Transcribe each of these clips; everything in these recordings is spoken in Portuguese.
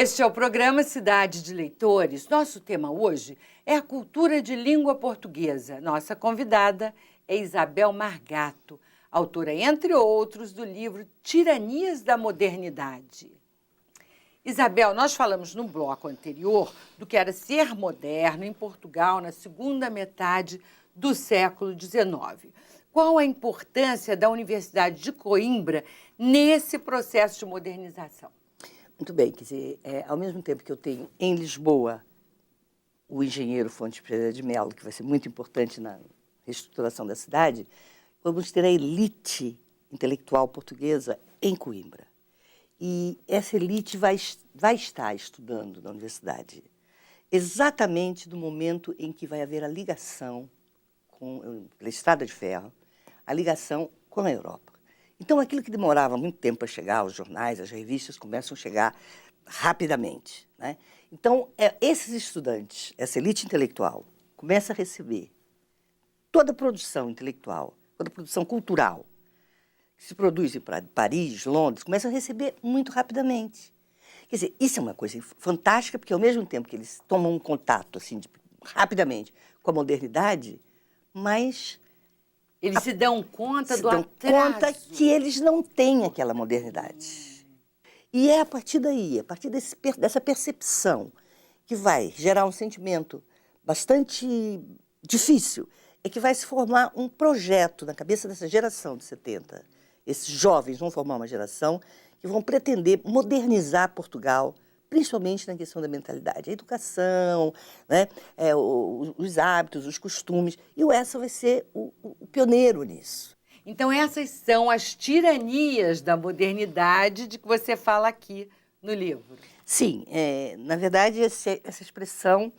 Este é o programa Cidade de Leitores. Nosso tema hoje é a cultura de língua portuguesa. Nossa convidada é Isabel Margato, autora, entre outros, do livro Tiranias da Modernidade. Isabel, nós falamos no bloco anterior do que era ser moderno em Portugal na segunda metade do século XIX. Qual a importância da Universidade de Coimbra nesse processo de modernização? Muito bem, quer dizer, ao mesmo tempo que eu tenho em Lisboa o engenheiro Fontes Pereira de Melo, que vai ser muito importante na reestruturação da cidade, vamos ter a elite intelectual portuguesa em Coimbra. E essa elite vai estar estudando na universidade exatamente no momento em que vai haver a ligação pela Estrada de Ferro, a ligação com a Europa. Então, aquilo que demorava muito tempo para chegar, os jornais, as revistas começam a chegar rapidamente, né? Então, esses estudantes, essa elite intelectual, começa a receber toda a produção intelectual, toda a produção cultural, que se produz em Paris, Londres, começa a receber muito rapidamente. Quer dizer, isso é uma coisa fantástica, porque ao mesmo tempo que eles tomam um contato assim, rapidamente com a modernidade, mas eles se dão conta do atraso. Se dão conta que eles não têm aquela modernidade. E é a partir daí, a partir dessa percepção, que vai gerar um sentimento bastante difícil, é que vai se formar um projeto na cabeça dessa geração de 70. Esses jovens vão formar uma geração que vão pretender modernizar Portugal, principalmente na questão da mentalidade, a educação, né? Os hábitos, os costumes. E o Essa vai ser o pioneiro nisso. Então, essas são as tiranias da modernidade de que você fala aqui no livro. Sim, na verdade, essa expressão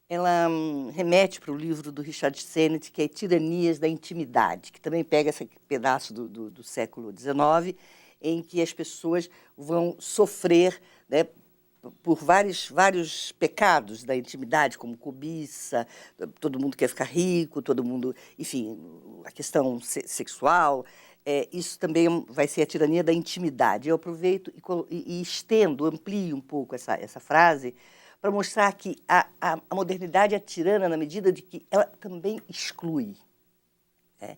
ela remete para o livro do Richard Sennett, que é Tiranias da Intimidade, que também pega esse pedaço do século XIX, em que as pessoas vão sofrer, né, por vários pecados da intimidade, como cobiça, todo mundo quer ficar rico, todo mundo, enfim, a questão sexual, isso também vai ser a tirania da intimidade. Eu aproveito e estendo, amplio um pouco essa frase para mostrar que a modernidade é tirana na medida de que ela também exclui. Né?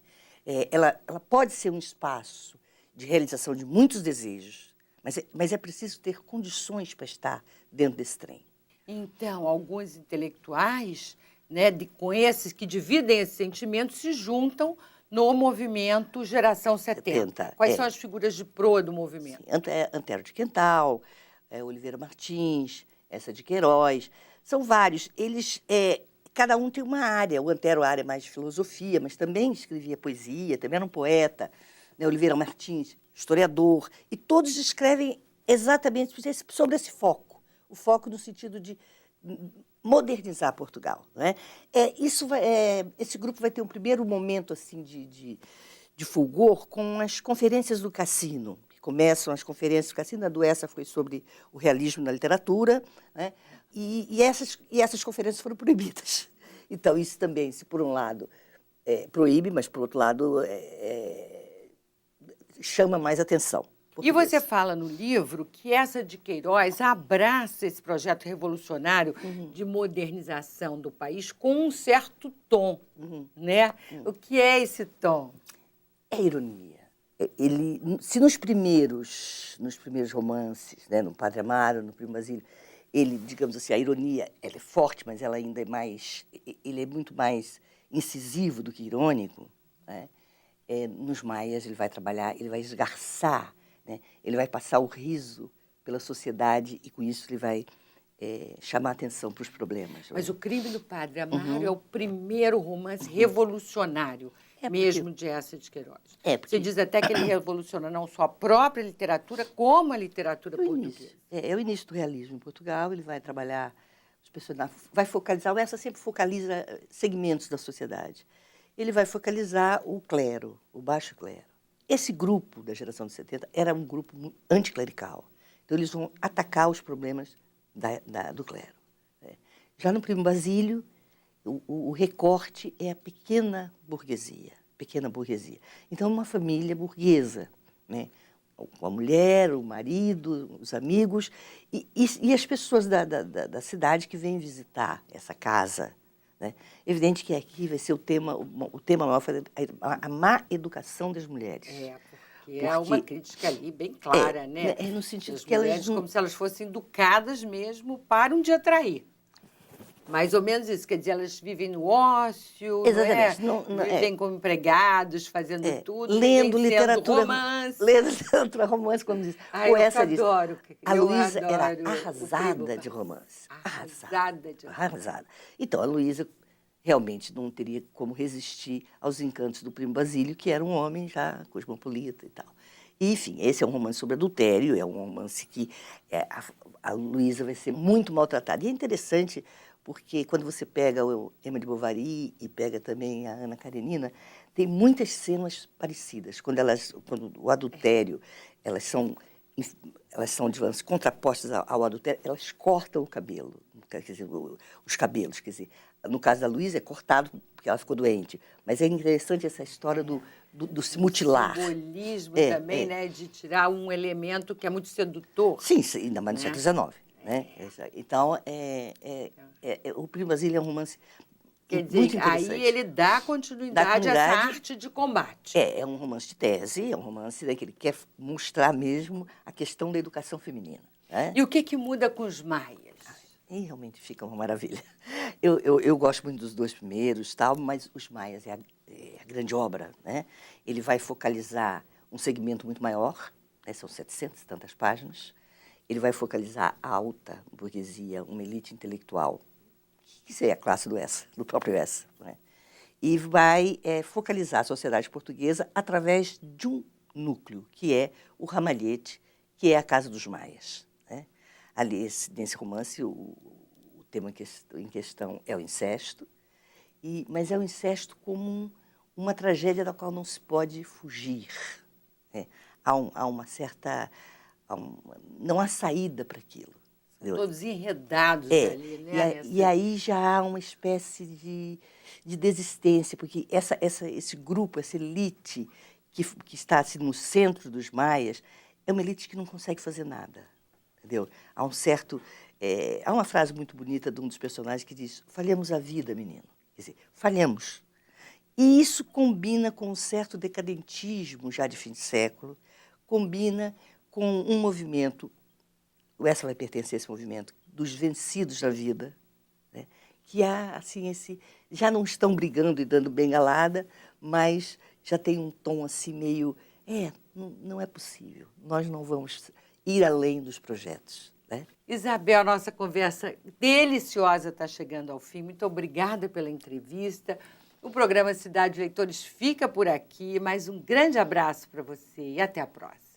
Ela pode ser um espaço de realização de muitos desejos, mas é preciso ter condições para estar dentro desse trem. Então, alguns intelectuais, né, com esses que dividem esse sentimento, se juntam no movimento Geração 70. Quais são as figuras de proa do movimento? Sim, Antero de Quental, Oliveira Martins, Eça de Queiroz, são vários. Eles, cada um tem uma área. O Antero, a área mais de filosofia, mas também escrevia poesia, também era um poeta. Né? Oliveira Martins, historiador, e todos escrevem exatamente sobre esse foco, o foco no sentido de modernizar Portugal. Né? Esse grupo vai ter um primeiro momento assim, de fulgor com as conferências do Cassino, que começam as conferências do Cassino. A do Essa foi sobre o realismo na literatura, né? e essas conferências foram proibidas. Então, isso também, se por um lado proíbe, mas por outro lado chama mais atenção. E você fala no livro que Eça de Queiroz abraça esse projeto revolucionário de modernização do país com um certo tom, né? O que é esse tom? É ironia. Se nos primeiros romances, né, no Padre Amaro, no Primo Basílio, ele, digamos assim, a ironia ela é forte, mas ela ainda ele é muito mais incisivo do que irônico, né? Nos Maias ele vai trabalhar, ele vai esgarçar, né? Ele vai passar o riso pela sociedade e com isso ele vai chamar atenção para os problemas. Mas O Crime do Padre Amaro é o primeiro romance revolucionário, mesmo de Eça de Queiroz. Você diz até que ele revoluciona não só a própria literatura, como a literatura portuguesa. É o início do realismo em Portugal, ele vai trabalhar os personagens, vai focalizar, o Essa sempre focaliza segmentos da sociedade. Ele vai focalizar o clero, o baixo clero. Esse grupo da geração de 70 era um grupo anticlerical. Então, eles vão atacar os problemas do clero. Né? Já no Primo Basílio, o recorte é a pequena burguesia. Então, uma família burguesa, né? com a mulher, o marido, os amigos e as pessoas da cidade que vêm visitar essa casa. Né? Evidente que aqui vai ser o tema maior foi a má educação das mulheres. Porque é uma crítica ali bem clara, né? É no sentido das que mulheres, elas não... como se elas fossem educadas mesmo para um dia trair. Mais ou menos isso, quer dizer, elas vivem no ócio, Exatamente. Vivem como empregados, fazendo tudo, lendo literatura, romance. Lendo literatura romance, como diz. Ai, Poessa diz. adoro. A Luísa era arrasada de romance. Arrasada de romance. Arrasada. Então, a Luísa realmente não teria como resistir aos encantos do Primo Basílio, que era um homem já cosmopolita e tal. E, enfim, esse é um romance sobre adultério, é um romance que a Luísa vai ser muito maltratada. E é interessante porque quando você pega o Emma de Bovary e pega também a Ana Karenina, tem muitas cenas parecidas. Quando o adultério, elas são digamos, contrapostas ao adultério, elas cortam o cabelo, quer dizer, os cabelos, quer dizer. No caso da Luísa, é cortado porque ela ficou doente. Mas é interessante essa história do se mutilar. O simbolismo também, né? De tirar um elemento que é muito sedutor. Sim, ainda mais no século XIX. Né? Então, o Primo Basílio é um romance muito interessante. Aí ele dá continuidade a essa arte de combate. É um romance de tese, é um romance que ele quer mostrar mesmo a questão da educação feminina. Né? E o que muda com os maias? E realmente fica uma maravilha. Eu gosto muito dos dois primeiros, tal, mas Os Maias é a grande obra. Né? Ele vai focalizar um segmento muito maior, né? São 700 e tantas páginas. Ele vai focalizar a alta burguesia, uma elite intelectual, que seria a classe do próprio Essa. Né? E vai focalizar a sociedade portuguesa através de um núcleo, que é o ramalhete, que é a Casa dos Maias. Né? Ali, nesse romance, o tema em questão é o incesto, mas é o incesto como uma tragédia da qual não se pode fugir. Né? Há uma certa... não há saída para aquilo. São todos enredados ali, né? E aí já há uma espécie de desistência, porque esse grupo, essa elite que está assim, no centro dos maias, é uma elite que não consegue fazer nada. Entendeu? Há há uma frase muito bonita de um dos personagens que diz: falhamos a vida, menino. Quer dizer, falhamos. E isso combina com um certo decadentismo já de fim de século, combina com um movimento, o Essa vai pertencer a esse movimento, dos vencidos na vida, né? Que há, assim, já não estão brigando e dando bengalada, mas já tem um tom assim meio, não é possível, nós não vamos ir além dos projetos. Né? Isabel, nossa conversa deliciosa está chegando ao fim. Muito obrigada pela entrevista. O programa Cidade de Leitores fica por aqui, mas um grande abraço para você e até a próxima.